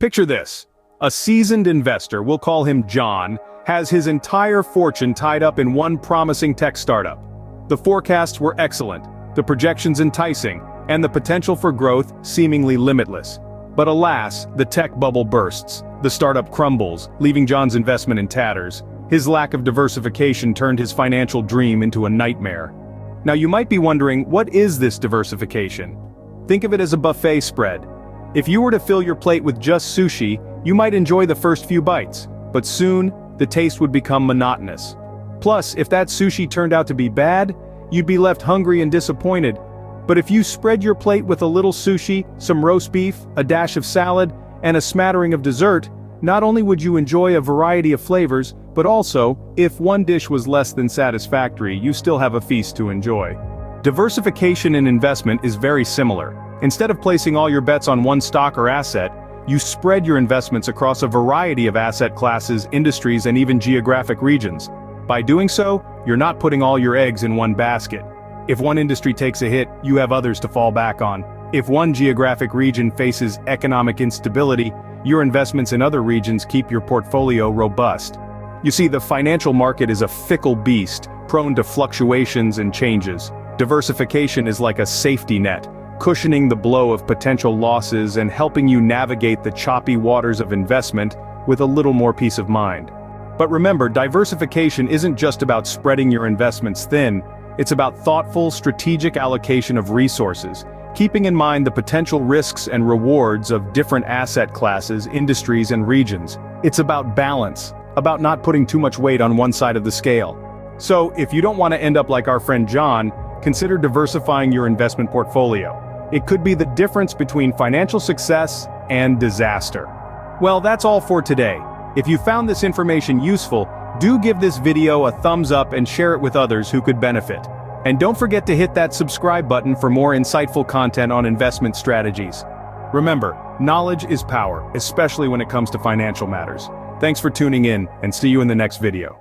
Picture this. A seasoned investor, we'll call him John, has his entire fortune tied up in one promising tech startup. The forecasts were excellent, the projections enticing, and the potential for growth seemingly limitless. But alas, the tech bubble bursts. The startup crumbles, leaving John's investment in tatters. His lack of diversification turned his financial dream into a nightmare. Now you might be wondering, what is this diversification? Think of it as a buffet spread. If you were to fill your plate with just sushi, you might enjoy the first few bites, but soon, the taste would become monotonous. Plus, if that sushi turned out to be bad, you'd be left hungry and disappointed. But if you spread your plate with a little sushi, some roast beef, a dash of salad, and a smattering of dessert, not only would you enjoy a variety of flavors, but also, if one dish was less than satisfactory, you still have a feast to enjoy. Diversification in investment is very similar. Instead of placing all your bets on one stock or asset, you spread your investments across a variety of asset classes, industries, and even geographic regions. By doing so, you're not putting all your eggs in one basket. If one industry takes a hit, you have others to fall back on. If one geographic region faces economic instability, your investments in other regions keep your portfolio robust. You see, the financial market is a fickle beast, prone to fluctuations and changes. Diversification is like a safety net, cushioning the blow of potential losses and helping you navigate the choppy waters of investment with a little more peace of mind. But remember, diversification isn't just about spreading your investments thin, it's about thoughtful, strategic allocation of resources, keeping in mind the potential risks and rewards of different asset classes, industries, and regions. It's about balance, about not putting too much weight on one side of the scale. So, if you don't want to end up like our friend John, consider diversifying your investment portfolio. It could be the difference between financial success and disaster. Well, that's all for today. If you found this information useful, do give this video a thumbs up and share it with others who could benefit. And don't forget to hit that subscribe button for more insightful content on investment strategies. Remember, knowledge is power, especially when it comes to financial matters. Thanks for tuning in, and see you in the next video.